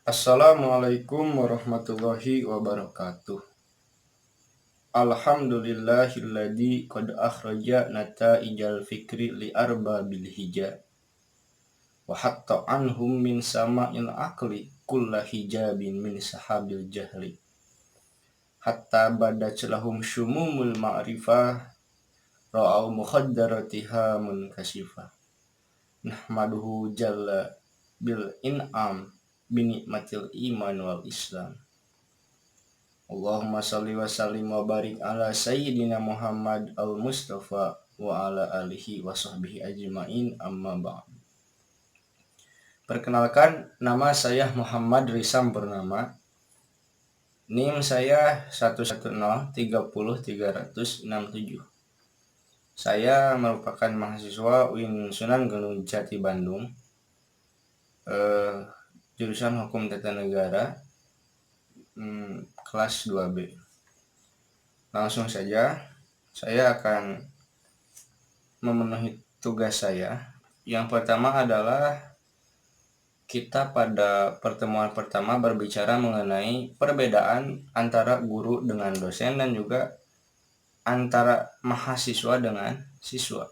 Assalamualaikum warahmatullahi wabarakatuh. Alhamdulillahilladzi qad akhraja nata'ijal fikri li arbabil hija wa hatta anhum min sama'il aqli kulla hijabin min sahabil jahli hatta badat lahum syumumul ma'rifah ra'au mukhaddaratiha munkasifah nahmaduhu jalla bil in'am binikmatil iman wal islam. Allahumma salli wa sallim wa barik ala sayyidina Muhammad al-Mustafa wa ala alihi wa sahbihi ajma'in amma ba'd. Perkenalkan, nama saya Muhammad Risam Purnama. NIM saya 110300367. Saya merupakan mahasiswa UIN Sunan Gunung Jati Bandung. Jurusan Hukum Tata Negara. Kelas 2B. Langsung saja, saya akan memenuhi tugas saya. Yang pertama adalah kita pada pertemuan pertama berbicara mengenai perbedaan antara guru dengan dosen dan juga antara mahasiswa dengan siswa.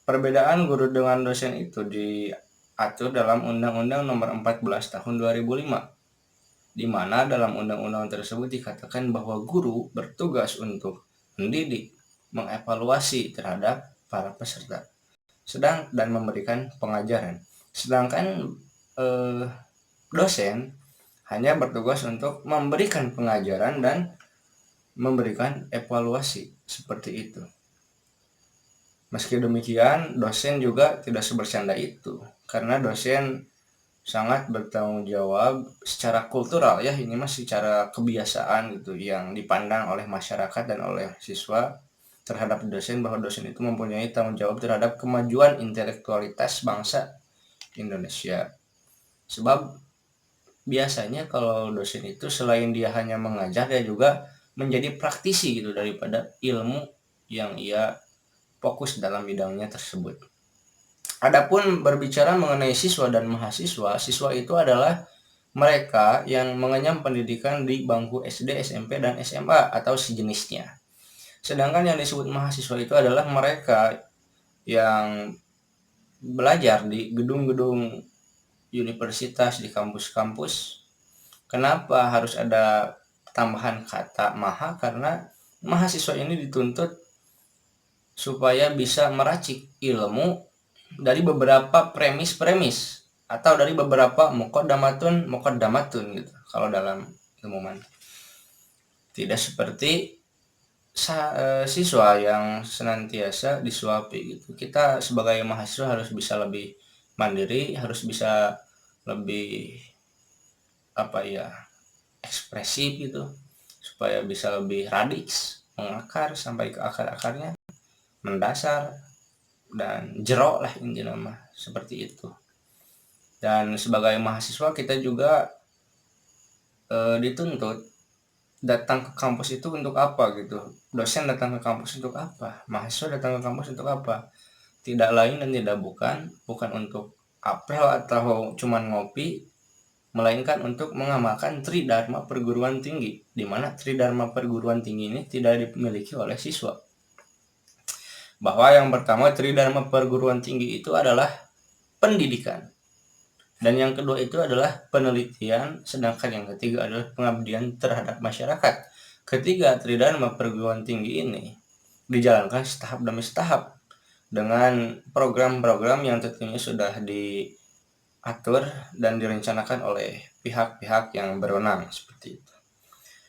Perbedaan guru dengan dosen itu diatur dalam Undang-Undang Nomor 14 Tahun 2005. Di mana dalam undang-undang tersebut dikatakan bahwa guru bertugas untuk mendidik, mengevaluasi terhadap para peserta, dan memberikan pengajaran. Sedangkan dosen hanya bertugas untuk memberikan pengajaran dan memberikan evaluasi, seperti itu. Meski demikian, dosen juga tidak sebercanda itu, karena dosen sangat bertanggung jawab secara kultural ya, ini mah secara kebiasaan gitu yang dipandang oleh masyarakat dan oleh siswa terhadap dosen, bahwa dosen itu mempunyai tanggung jawab terhadap kemajuan intelektualitas bangsa Indonesia. Sebab biasanya kalau dosen itu selain dia hanya mengajar, dia juga menjadi praktisi gitu daripada ilmu yang ia fokus dalam bidangnya tersebut. Adapun berbicara mengenai siswa dan mahasiswa, siswa itu adalah mereka yang mengenyam pendidikan di bangku SD, SMP, dan SMA atau sejenisnya. Sedangkan yang disebut mahasiswa itu adalah mereka yang belajar di gedung-gedung universitas, di kampus-kampus. Kenapa harus ada tambahan kata maha? Karena mahasiswa ini dituntut supaya bisa meracik ilmu dari beberapa premis atau dari beberapa muqaddamatun gitu kalau dalam ilmuwan. Tidak seperti siswa yang senantiasa disuapi gitu. Kita sebagai mahasiswa harus bisa lebih mandiri, harus bisa lebih ekspresif gitu, supaya bisa lebih radiks, mengakar sampai ke akar-akarnya, mendasar dan jero lah intinya mah, seperti itu. Dan sebagai mahasiswa kita juga dituntut datang ke kampus itu untuk apa gitu. Dosen datang ke kampus untuk apa? Mahasiswa datang ke kampus untuk apa? Tidak lain dan tidak bukan untuk apel atau cuman ngopi, melainkan untuk mengamalkan Tridharma perguruan tinggi, di mana Tridharma perguruan tinggi ini tidak dimiliki oleh siswa. Bahwa yang pertama, Tridharma perguruan tinggi itu adalah pendidikan, dan yang kedua itu adalah penelitian, sedangkan yang ketiga adalah pengabdian terhadap masyarakat. Ketiga Tridharma perguruan tinggi ini dijalankan setahap demi setahap dengan program-program yang tentunya sudah diatur dan direncanakan oleh pihak-pihak yang berwenang, seperti itu.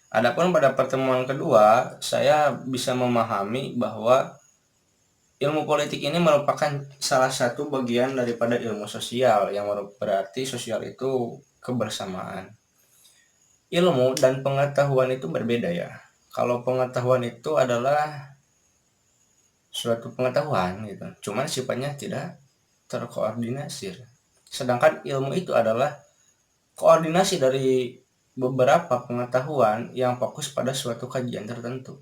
Adapun pada pertemuan kedua, saya bisa memahami bahwa ilmu politik ini merupakan salah satu bagian daripada ilmu sosial, yang berarti sosial itu kebersamaan. Ilmu dan pengetahuan itu berbeda ya. Kalau pengetahuan itu adalah suatu pengetahuan gitu, cuman sifatnya tidak terkoordinasi. Sedangkan ilmu itu adalah koordinasi dari beberapa pengetahuan yang fokus pada suatu kajian tertentu.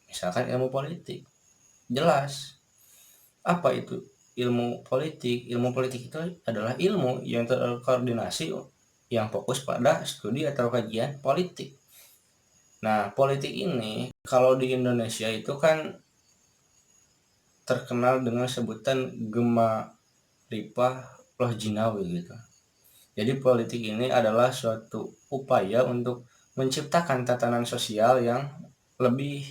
Misalkan ilmu politik, jelas apa itu ilmu politik? Ilmu politik itu adalah ilmu yang terkoordinasi yang fokus pada studi atau kajian politik. Nah, politik ini kalau di Indonesia itu kan terkenal dengan sebutan Gema Ripah Loh Jinawi gitu. Jadi politik ini adalah suatu upaya untuk menciptakan tatanan sosial yang lebih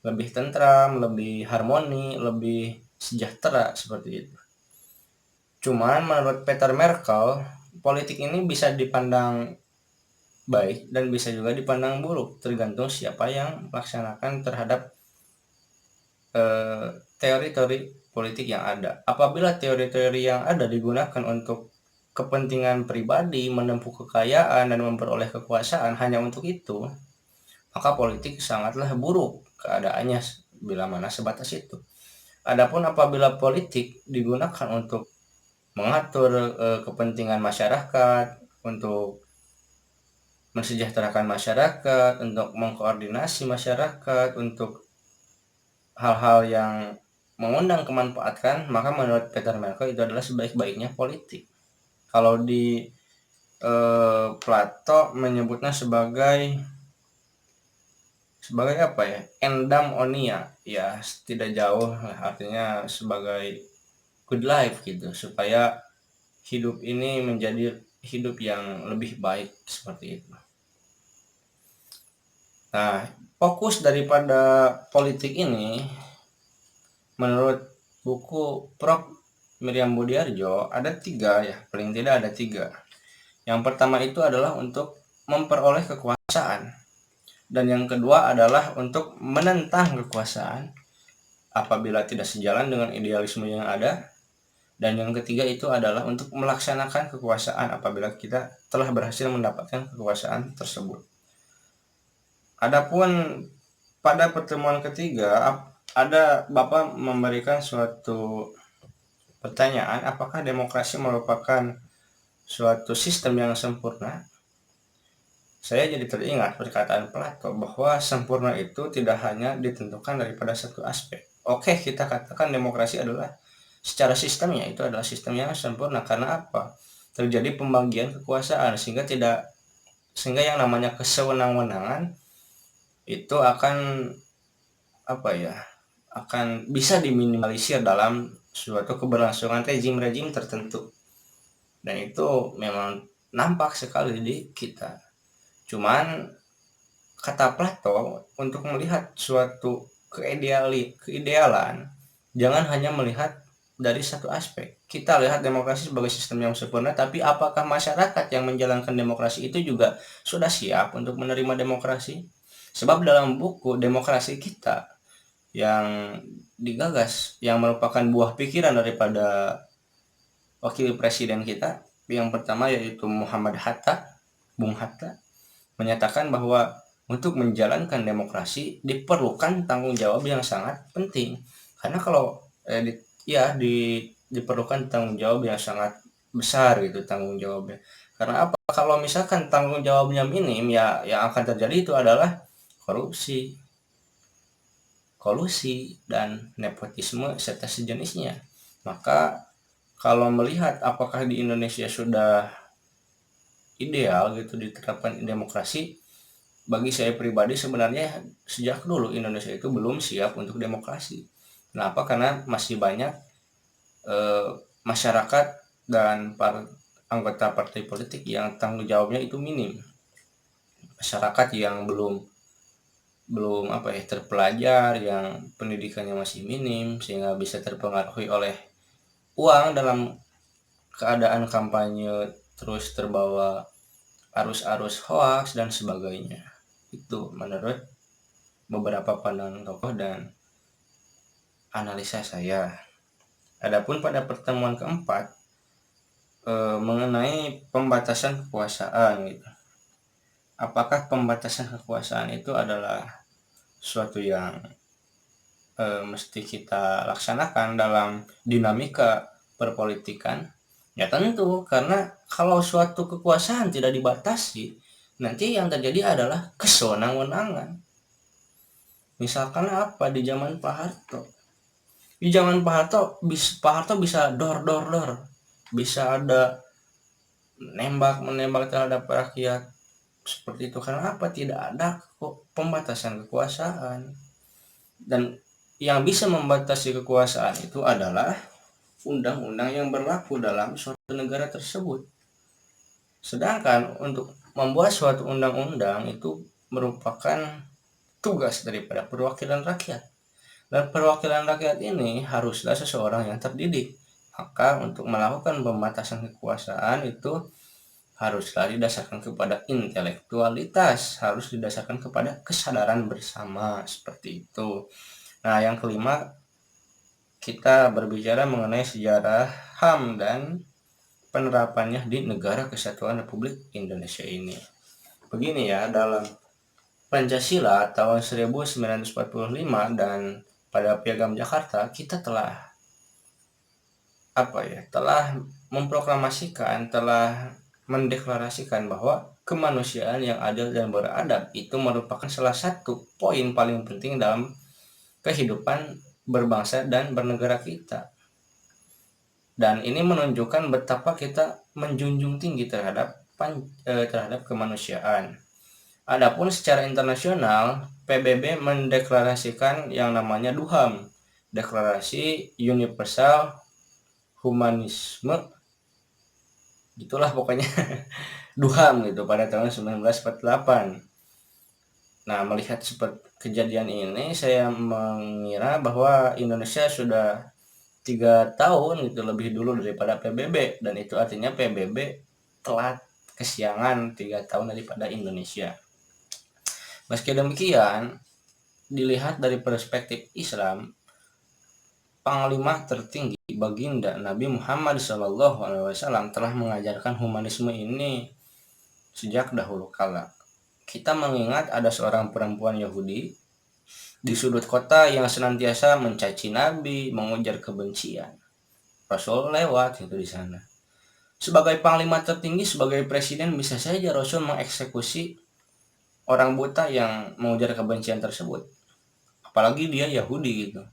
lebih tentram, lebih harmoni, lebih sejahtera seperti itu. Cuman menurut Peter Merkel, politik ini bisa dipandang baik dan bisa juga dipandang buruk, tergantung siapa yang melaksanakan terhadap teori-teori politik yang ada. Apabila teori-teori yang ada digunakan untuk kepentingan pribadi, menempuh kekayaan dan memperoleh kekuasaan hanya untuk itu, maka politik sangatlah buruk keadaannya bila mana sebatas itu. Adapun apabila politik digunakan untuk mengatur kepentingan masyarakat, untuk mensejahterakan masyarakat, untuk mengkoordinasi masyarakat, untuk hal-hal yang mengundang kemanfaatkan, maka menurut Peter Merkel itu adalah sebaik-baiknya politik. Kalau di Plato menyebutnya sebagai apa ya, endamonia ya, tidak jauh artinya sebagai good life gitu, supaya hidup ini menjadi hidup yang lebih baik seperti itu. Nah, fokus daripada politik ini menurut buku Prof. Miriam Budiarjo ada 3 ya, paling tidak ada 3. Yang pertama itu adalah untuk memperoleh kekuasaan, dan yang kedua adalah untuk menentang kekuasaan apabila tidak sejalan dengan idealisme yang ada, dan yang ketiga itu adalah untuk melaksanakan kekuasaan apabila kita telah berhasil mendapatkan kekuasaan tersebut. Adapun pada pertemuan ketiga ada Bapak memberikan suatu pertanyaan, apakah demokrasi merupakan suatu sistem yang sempurna? Saya jadi teringat perkataan Plato bahwa sempurna itu tidak hanya ditentukan daripada satu aspek. Oke, kita katakan demokrasi adalah secara sistemnya itu adalah sistem yang sempurna, karena apa? Terjadi pembagian kekuasaan sehingga yang namanya kesewenang-wenangan itu akan apa ya? Akan bisa diminimalisir dalam suatu keberlangsungan rezim-rezim tertentu. Dan itu memang nampak sekali di kita. Cuman kata Plato, untuk melihat suatu keidealan, jangan hanya melihat dari satu aspek. Kita lihat demokrasi sebagai sistem yang sempurna, tapi apakah masyarakat yang menjalankan demokrasi itu juga sudah siap untuk menerima demokrasi? Sebab dalam buku Demokrasi Kita yang digagas, yang merupakan buah pikiran daripada wakil presiden kita, yang pertama yaitu Muhammad Hatta, Bung Hatta, menyatakan bahwa untuk menjalankan demokrasi diperlukan tanggung jawab yang sangat penting. Karena kalau diperlukan tanggung jawab yang sangat besar gitu tanggung jawabnya. Karena apa? Kalau misalkan tanggung jawabnya minim, ya yang akan terjadi itu adalah korupsi, kolusi, dan nepotisme serta sejenisnya. Maka kalau melihat apakah di Indonesia sudah ideal gitu diterapkan demokrasi, bagi saya pribadi sebenarnya sejak dulu Indonesia itu belum siap untuk demokrasi. Kenapa? Karena masih banyak eh, masyarakat dan anggota partai politik yang tanggung jawabnya itu minim. Masyarakat yang belum belum apa ya terpelajar, yang pendidikannya masih minim sehingga bisa terpengaruhi oleh uang dalam keadaan kampanye, terus terbawa arus-arus hoaks dan sebagainya. Itu menurut beberapa pandangan tokoh dan analisa saya. Adapun pada pertemuan keempat mengenai pembatasan kekuasaan gitu. Apakah pembatasan kekuasaan itu adalah suatu yang mesti kita laksanakan dalam dinamika perpolitikan? Ya tentu, karena kalau suatu kekuasaan tidak dibatasi, nanti yang terjadi adalah kesewenang-wenangan. Misalkan apa di zaman Pak Harto? Di zaman Pak Harto bisa dor, bisa ada menembak terhadap rakyat seperti itu. Karena apa? Tidak ada pembatasan kekuasaan. Dan yang bisa membatasi kekuasaan itu adalah undang-undang yang berlaku dalam suatu negara tersebut. Sedangkan untuk membuat suatu undang-undang itu merupakan tugas daripada perwakilan rakyat. Dan perwakilan rakyat ini haruslah seseorang yang terdidik. Maka untuk melakukan pembatasan kekuasaan itu haruslah didasarkan kepada intelektualitas, harus didasarkan kepada kesadaran bersama, seperti itu. Nah, yang kelima, kita berbicara mengenai sejarah HAM dan penerapannya di Negara Kesatuan Republik Indonesia ini. Begini ya, dalam Pancasila tahun 1945 dan pada Piagam Jakarta kita telah memproklamasikan, telah mendeklarasikan bahwa kemanusiaan yang adil dan beradab itu merupakan salah satu poin paling penting dalam kehidupan berbangsa dan bernegara kita. Dan ini menunjukkan betapa kita menjunjung tinggi terhadap kemanusiaan. Adapun secara internasional, PBB mendeklarasikan yang namanya DUHAM, Deklarasi Universal Humanisme, gitulah pokoknya. DUHAM gitu pada tahun 1948. Nah, melihat seperti kejadian ini, saya mengira bahwa Indonesia sudah 3 tahun gitu lebih dulu daripada PBB, dan itu artinya PBB telat kesiangan 3 tahun daripada Indonesia. Meski demikian, dilihat dari perspektif Islam, Panglima tertinggi Baginda Nabi Muhammad SAW telah mengajarkan humanisme ini sejak dahulu kala. Kita mengingat ada seorang perempuan Yahudi di sudut kota yang senantiasa mencaci Nabi, mengujar kebencian. Rasul lewat itu di sana. Sebagai panglima tertinggi, sebagai presiden, bisa saja Rasul mengeksekusi orang buta yang mengujar kebencian tersebut. Apalagi dia Yahudi gitu.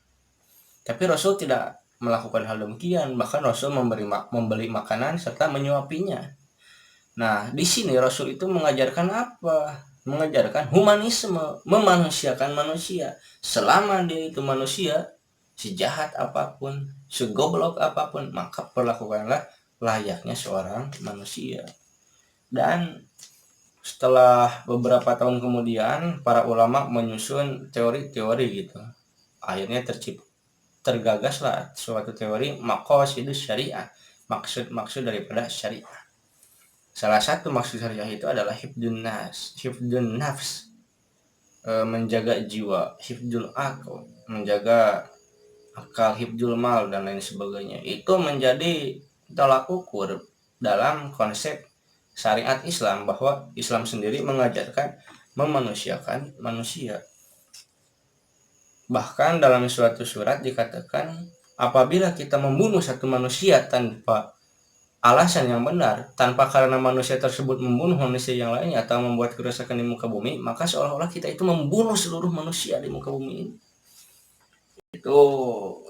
Tapi Rasul tidak melakukan hal demikian, bahkan Rasul membeli makanan serta menyuapinya. Nah, di sini Rasul itu mengajarkan apa? Mengajarkan humanisme, memanusiakan manusia. Selama dia itu manusia, sejahat apapun, segoblok apapun, maka perlakukanlah layaknya seorang manusia. Dan setelah beberapa tahun kemudian, para ulama menyusun teori-teori gitu. Akhirnya tergagaslah suatu teori maqasidus syariah, maksud daripada syariah. Salah satu maksud syariah itu adalah hifdzun nafs, menjaga jiwa, hifdzul aql, menjaga akal, hifdzul mal, dan lain sebagainya. Itu menjadi tolak ukur dalam konsep syariat Islam, bahwa Islam sendiri mengajarkan memanusiakan manusia. Bahkan dalam suatu surat dikatakan, apabila kita membunuh satu manusia tanpa alasan yang benar, tanpa karena manusia tersebut membunuh manusia yang lainnya atau membuat kerusakan di muka bumi, maka seolah-olah kita itu membunuh seluruh manusia di muka bumi ini. Itu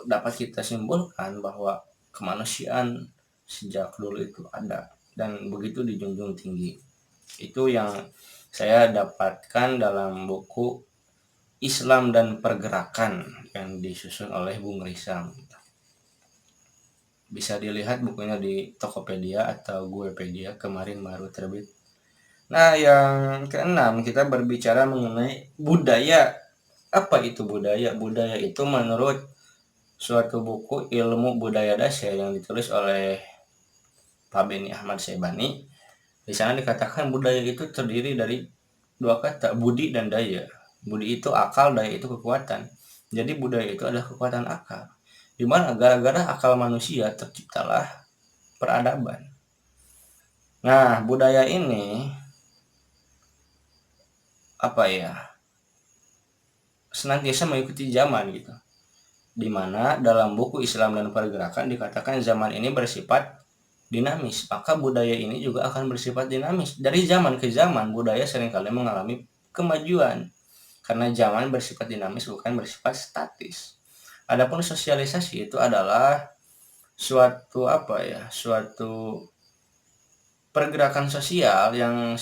dapat kita simpulkan bahwa kemanusiaan sejak dulu itu ada dan begitu dijunjung tinggi. Itu yang saya dapatkan dalam buku Islam dan Pergerakan yang disusun oleh Bung Risam. Bisa dilihat bukunya di Tokopedia atau Guepedia, kemarin baru terbit. Nah, yang keenam, kita berbicara mengenai budaya. Apa itu budaya? Budaya itu menurut suatu buku Ilmu Budaya Dasar yang ditulis oleh Pak Beni Ahmad Sebani. Di sana dikatakan budaya itu terdiri dari dua kata, budi dan daya. Budi itu akal, daya itu kekuatan. Jadi budaya itu adalah kekuatan akal. Dimana gara-gara akal manusia terciptalah peradaban. Nah, budaya ini senantiasa mengikuti zaman gitu. Dimana dalam buku Islam dan Pergerakan dikatakan zaman ini bersifat dinamis, maka budaya ini juga akan bersifat dinamis. Dari zaman ke zaman budaya seringkali mengalami kemajuan karena zaman bersifat dinamis, bukan bersifat statis. Adapun sosialisasi itu adalah suatu pergerakan sosial yang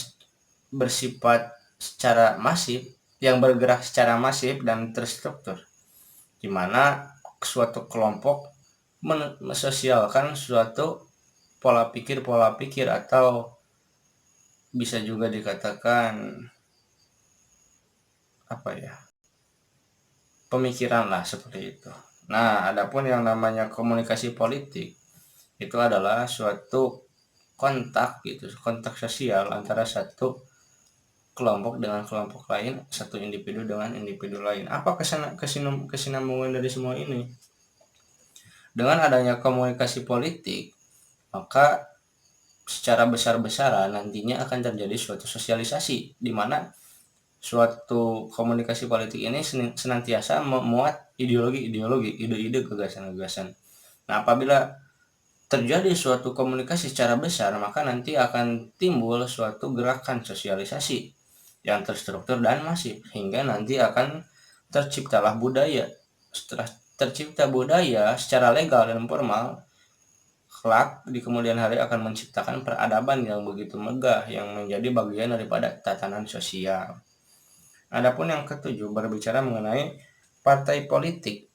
bersifat secara masif, yang bergerak secara masif dan terstruktur, di mana suatu kelompok mensosialkan suatu pola pikir atau bisa juga dikatakan apa ya, pemikiran lah seperti itu. Nah, adapun yang namanya komunikasi politik itu adalah suatu kontak gitu, kontak sosial antara satu kelompok dengan kelompok lain, satu individu dengan individu lain. Apa kesinambungan dari semua ini? Dengan adanya komunikasi politik, maka secara besar-besaran nantinya akan terjadi suatu sosialisasi, di mana suatu komunikasi politik ini senantiasa memuat ideologi-ideologi, ide-ide, gagasan-gagasan. Nah, apabila terjadi suatu komunikasi secara besar, maka nanti akan timbul suatu gerakan sosialisasi yang terstruktur dan masif, hingga nanti akan terciptalah budaya. Setelah tercipta budaya secara legal dan formal, kelak di kemudian hari akan menciptakan peradaban yang begitu megah yang menjadi bagian daripada tatanan sosial. Adapun yang ketujuh berbicara mengenai partai politik,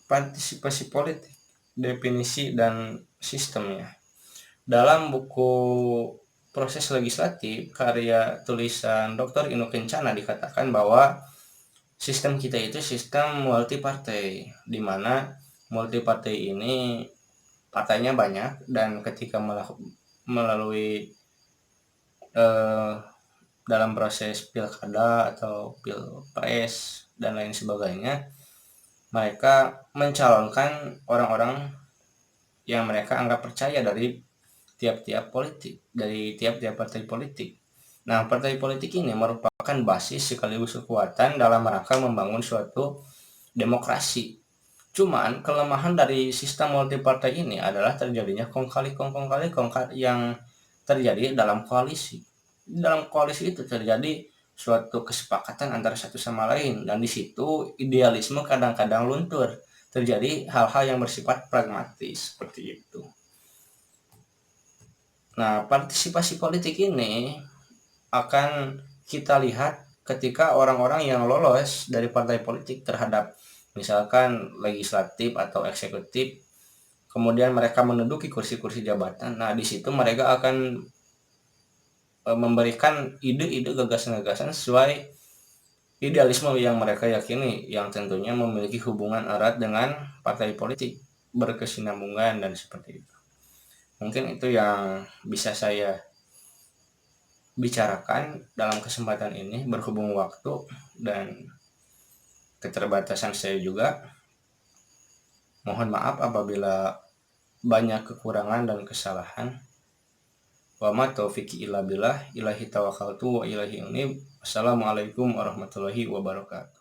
partisipasi politik, definisi dan sistemnya. Dalam buku Proses Legislatif karya tulisan Dr. Inu Kencana dikatakan bahwa sistem kita itu sistem multipartai, di mana multipartai ini partainya banyak dan ketika melalui eh, dalam proses pilkada atau pilpres dan lain sebagainya, mereka mencalonkan orang-orang yang mereka anggap percaya dari tiap-tiap politik, dari tiap-tiap partai politik. Nah, partai politik ini merupakan basis sekaligus kekuatan dalam rangka membangun suatu demokrasi. Cuman kelemahan dari sistem multipartai ini adalah terjadinya kong kali kong yang terjadi dalam koalisi. Dalam koalisi itu terjadi suatu kesepakatan antara satu sama lain, dan di situ idealisme kadang-kadang luntur. Terjadi hal-hal yang bersifat pragmatis seperti itu. Nah, partisipasi politik ini akan kita lihat ketika orang-orang yang lolos dari partai politik terhadap misalkan legislatif atau eksekutif, kemudian mereka menduduki kursi-kursi jabatan. Nah, di situ mereka akan memberikan ide-ide, gagasan-gagasan sesuai idealisme yang mereka yakini, yang tentunya memiliki hubungan erat dengan partai politik, berkesinambungan dan seperti itu. Mungkin itu yang bisa saya bicarakan dalam kesempatan ini, berhubung waktu dan keterbatasan saya juga. Mohon maaf apabila banyak kekurangan dan kesalahan. Wa ma taufiqi illa billah, ilahi tawakkaltu wa ilahi unib. Wassalamualaikum warahmatullahi wabarakatuh.